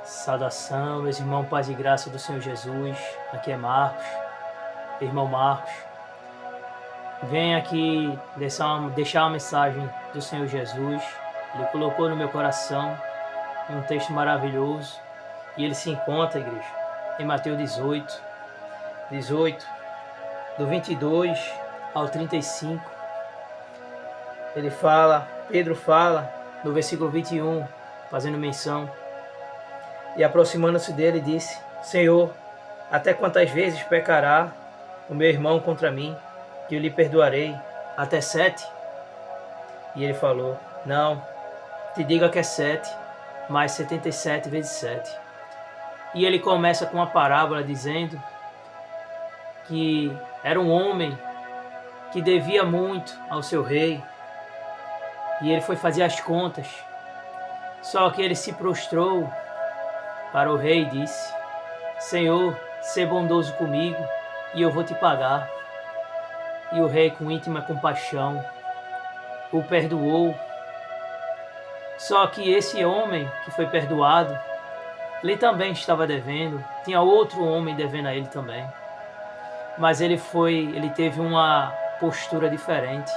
Saudação, meus irmãos, paz e graça do Senhor Jesus. Aqui é Marcos, irmão Marcos. Venho aqui deixar uma mensagem do Senhor Jesus. Ele colocou no meu coração um texto maravilhoso e ele se encontra, igreja, em Mateus 18, do 22 ao 35. Pedro fala no versículo 21, fazendo menção. E aproximando-se dele, disse: Senhor, até quantas vezes pecará o meu irmão contra mim, que eu lhe perdoarei? Até 7? E ele falou: Não, te diga que é 7, mas 77 vezes 7. E ele começa com uma parábola dizendo que era um homem que devia muito ao seu rei, e ele foi fazer as contas. Só que ele se prostrou para o rei e disse: Senhor, sê bondoso comigo e eu vou te pagar. E o rei, com íntima compaixão, o perdoou. Só que esse homem que foi perdoado, ele também estava devendo, tinha outro homem devendo a ele também. Mas ele teve uma postura diferente.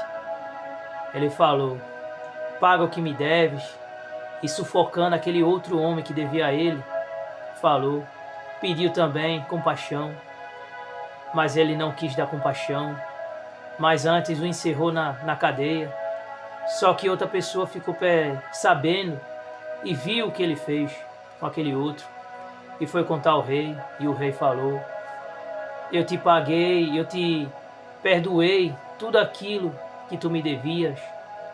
Ele falou: paga o que me deves. E sufocando aquele outro homem que devia a ele, pediu também compaixão, mas ele não quis dar compaixão, mas antes o encerrou na cadeia. Só que outra pessoa ficou sabendo e viu o que ele fez com aquele outro, e foi contar ao rei, e o rei falou: eu te paguei, eu te perdoei tudo aquilo que tu me devias,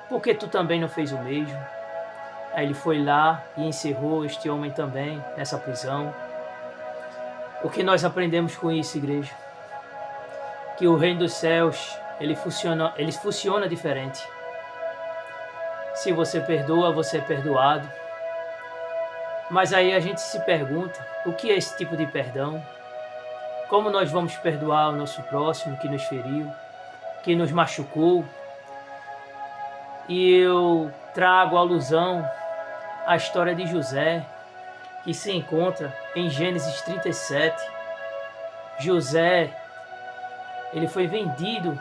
porque tu também não fez o mesmo? Aí ele foi lá e encerrou este homem também nessa prisão. O que nós aprendemos com isso, igreja? Que o reino dos céus, ele funciona diferente. Se você perdoa, você é perdoado. Mas aí a gente se pergunta, o que é esse tipo de perdão? Como nós vamos perdoar o nosso próximo que nos feriu, que nos machucou? E eu trago alusão à história de José, que se encontra em Gênesis 37. José, ele foi vendido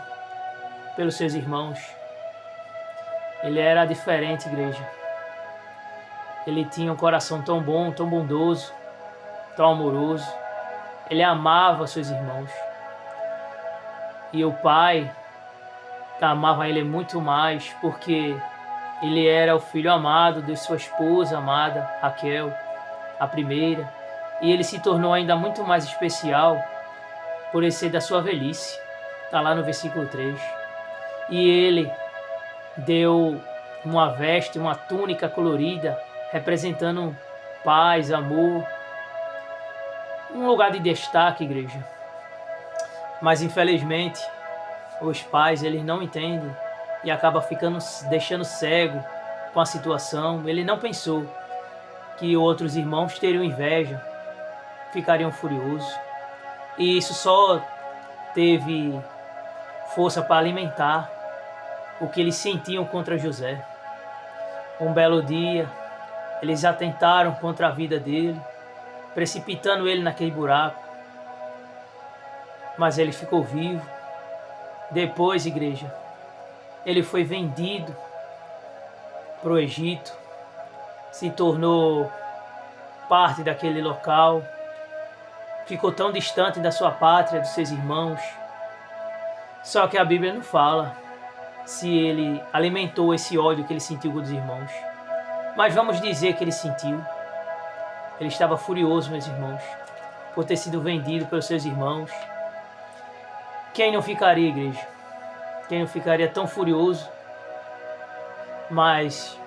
pelos seus irmãos. Ele era diferente, igreja. Ele tinha um coração tão bom, tão bondoso, tão amoroso. Ele amava seus irmãos. E o pai amava ele muito mais, porque ele era o filho amado de sua esposa amada, Raquel, a primeira. E ele se tornou ainda muito mais especial por ele ser da sua velhice. Está lá no versículo 3. E ele deu uma veste, uma túnica colorida, representando paz, amor. Um lugar de destaque, igreja. Mas infelizmente, os pais, eles não entendem e acaba deixando cego com a situação. Ele não pensou que outros irmãos teriam inveja, ficariam furiosos. E isso só teve força para alimentar o que eles sentiam contra José. Um belo dia, eles atentaram contra a vida dele, precipitando ele naquele buraco. Mas ele ficou vivo. Depois, igreja, ele foi vendido para o Egito, se tornou parte daquele local, ficou tão distante da sua pátria, dos seus irmãos. Só que a Bíblia não fala se ele alimentou esse ódio que ele sentiu com os irmãos. Mas vamos dizer que ele sentiu. Ele estava furioso, meus irmãos, por ter sido vendido pelos seus irmãos. Quem não ficaria, igreja? Quem não ficaria tão furioso? Mas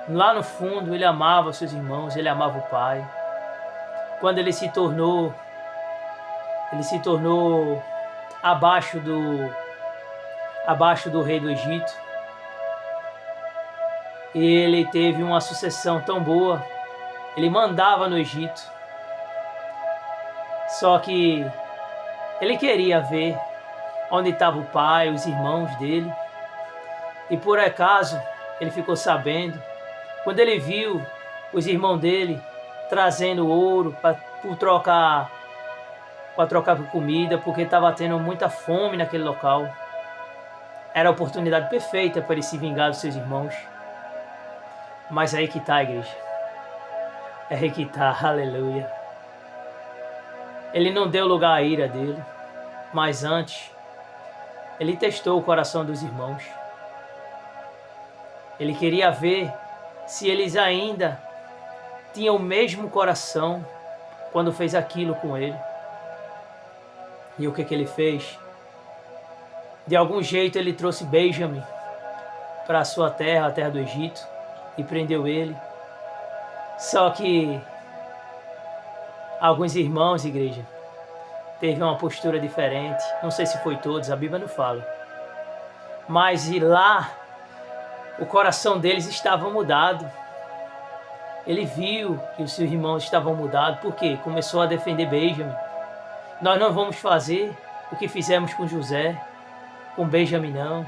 lá no fundo ele amava seus irmãos, ele amava o pai. Quando ele se tornou abaixo do rei do Egito, ele teve uma sucessão tão boa, ele mandava no Egito. Só que ele queria ver onde estava o pai, os irmãos dele. E por acaso, ele ficou sabendo, quando ele viu os irmãos dele trazendo ouro para trocar por comida, porque estava tendo muita fome naquele local. Era a oportunidade perfeita para ele se vingar dos seus irmãos. Mas aí que está a igreja. É aí que está, aleluia. Ele não deu lugar à ira dele, mas antes, ele testou o coração dos irmãos. Ele queria ver se eles ainda tinham o mesmo coração quando fez aquilo com ele. E o que ele fez? De algum jeito ele trouxe Benjamim para a sua terra, a terra do Egito, e prendeu ele. Só que alguns irmãos, igreja, teve uma postura diferente. Não sei se foi todos, a Bíblia não fala. Mas e lá, o coração deles estava mudado. Ele viu que os seus irmãos estavam mudados. Por quê? Começou a defender Benjamim. Nós não vamos fazer o que fizemos com José, com Benjamim não.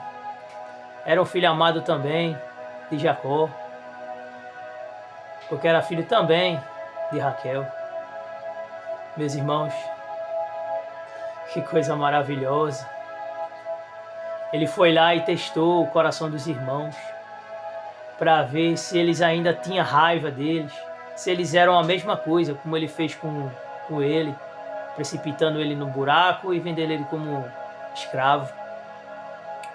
Era um filho amado também de Jacó, porque era filho também de Raquel. Meus irmãos, que coisa maravilhosa. Ele foi lá e testou o coração dos irmãos para ver se eles ainda tinham raiva deles, se eles eram a mesma coisa, como ele fez com ele, precipitando ele no buraco e vendendo ele como escravo.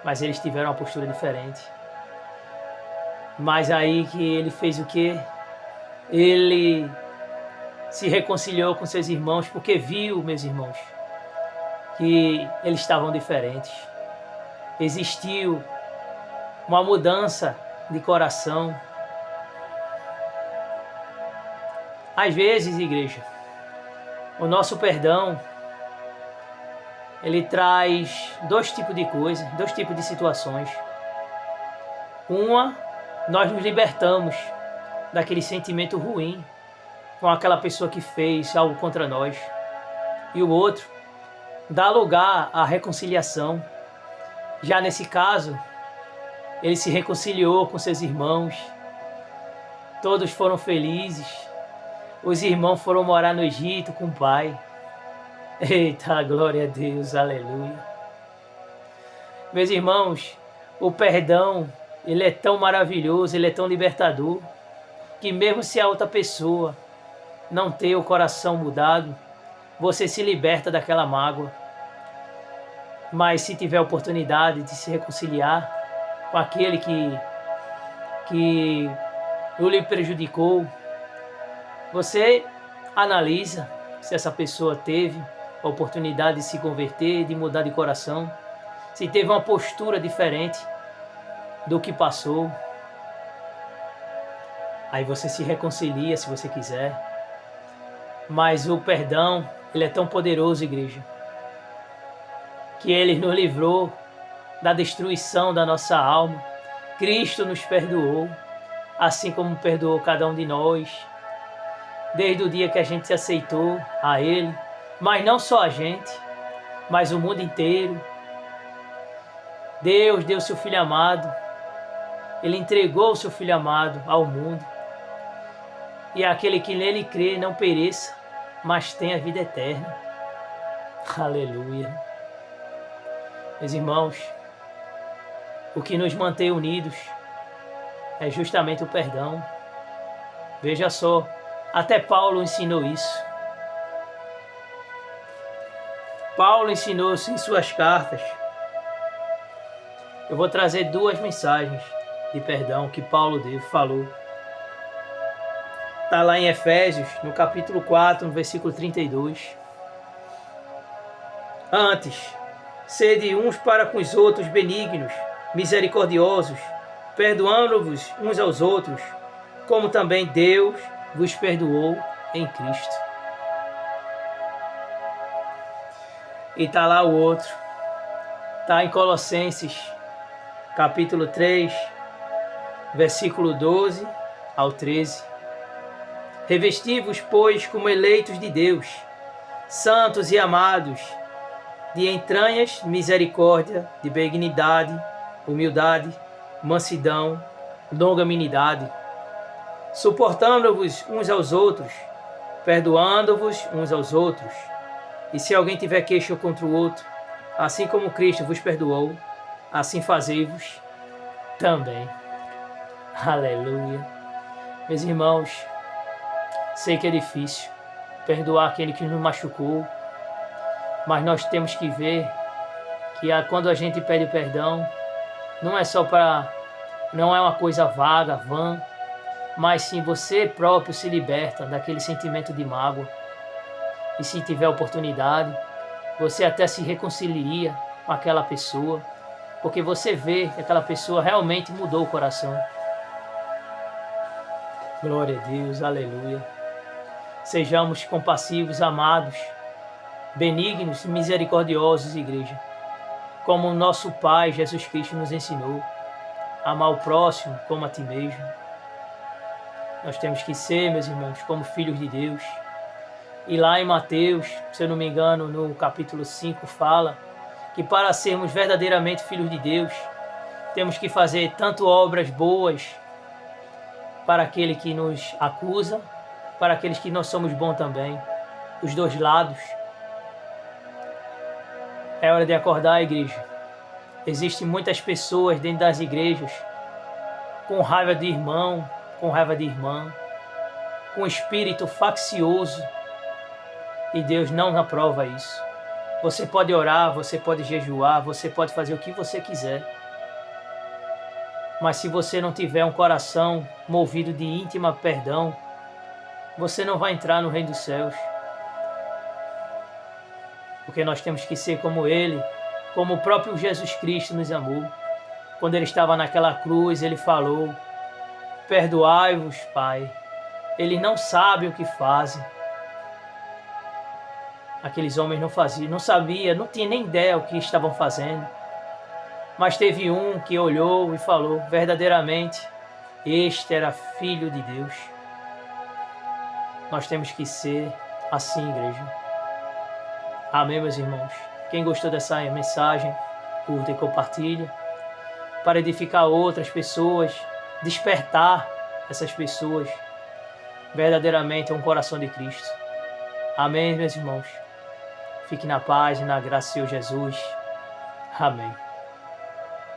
Mas eles tiveram uma postura diferente. Mas aí que ele fez o quê? Ele se reconciliou com seus irmãos, porque viu, meus irmãos, que eles estavam diferentes. Existiu uma mudança de coração. Às vezes, igreja, o nosso perdão, ele traz dois tipos de coisas, dois tipos de situações. Uma, nós nos libertamos daquele sentimento ruim com aquela pessoa que fez algo contra nós. E o outro, dá lugar à reconciliação. Já nesse caso, ele se reconciliou com seus irmãos. Todos foram felizes. Os irmãos foram morar no Egito com o pai. Eita, glória a Deus, aleluia. Meus irmãos, o perdão, ele é tão maravilhoso, ele é tão libertador, que mesmo se a outra pessoa não ter o coração mudado, você se liberta daquela mágoa. Mas se tiver a oportunidade de se reconciliar com aquele que o lhe prejudicou, você analisa se essa pessoa teve a oportunidade de se converter, de mudar de coração, se teve uma postura diferente do que passou. Aí você se reconcilia se você quiser. Mas o perdão, ele é tão poderoso, igreja, que ele nos livrou da destruição da nossa alma. Cristo nos perdoou, assim como perdoou cada um de nós, desde o dia que a gente se aceitou a Ele, mas não só a gente, mas o mundo inteiro. Deus deu seu Filho amado, Ele entregou o seu Filho amado ao mundo, e aquele que nele crê não pereça, mas tenha vida eterna. Aleluia. Meus irmãos, o que nos mantém unidos é justamente o perdão. Veja só, até Paulo ensinou isso. Paulo ensinou isso em suas cartas. Eu vou trazer duas mensagens de perdão que Paulo falou. Está lá em Efésios, no capítulo 4, no versículo 32. Antes, sede uns para com os outros benignos, misericordiosos, perdoando-vos uns aos outros, como também Deus vos perdoou em Cristo. E está lá o outro. Está em Colossenses, capítulo 3, versículo 12 ao 13. Revesti-vos, pois, como eleitos de Deus, santos e amados, de entranhas, misericórdia, de benignidade, humildade, mansidão, longanimidade, suportando-vos uns aos outros perdoando-vos uns aos outros. E se alguém tiver queixa contra o outro, assim como Cristo vos perdoou, assim fazei-vos também. Aleluia. Meus irmãos, sei que é difícil perdoar aquele que nos machucou, mas nós temos que ver que quando a gente pede perdão, não é uma coisa vaga, vã, mas sim você próprio se liberta daquele sentimento de mágoa. E se tiver oportunidade, você até se reconcilia com aquela pessoa, porque você vê que aquela pessoa realmente mudou o coração. Glória a Deus, aleluia. Sejamos compassivos, amados, benignos, misericordiosos, igreja, como o nosso Pai Jesus Cristo nos ensinou, amar o próximo como a ti mesmo. Nós temos que ser, meus irmãos, como filhos de Deus. E lá em Mateus, se eu não me engano, no capítulo 5, fala que para sermos verdadeiramente filhos de Deus, temos que fazer tanto obras boas para aquele que nos acusa, para aqueles que nós somos bons também, os dois lados. É hora de acordar, igreja. Existem muitas pessoas dentro das igrejas com raiva de irmão, com raiva de irmã, com espírito faccioso, e Deus não aprova isso. Você pode orar, você pode jejuar, você pode fazer o que você quiser, mas se você não tiver um coração movido de íntima perdão, você não vai entrar no reino dos céus. Porque nós temos que ser como Ele, como o próprio Jesus Cristo nos amou. Quando Ele estava naquela cruz, Ele falou: perdoai-vos, Pai, eles não sabem o que fazem. Aqueles homens não faziam, não sabiam, não tinham nem ideia o que estavam fazendo. Mas teve um que olhou e falou: verdadeiramente, este era filho de Deus. Nós temos que ser assim, igreja. Amém, meus irmãos? Quem gostou dessa mensagem, curta e compartilha, para edificar outras pessoas, despertar essas pessoas verdadeiramente a um coração de Cristo. Amém, meus irmãos? Fique na paz e na graça do Senhor Jesus. Amém.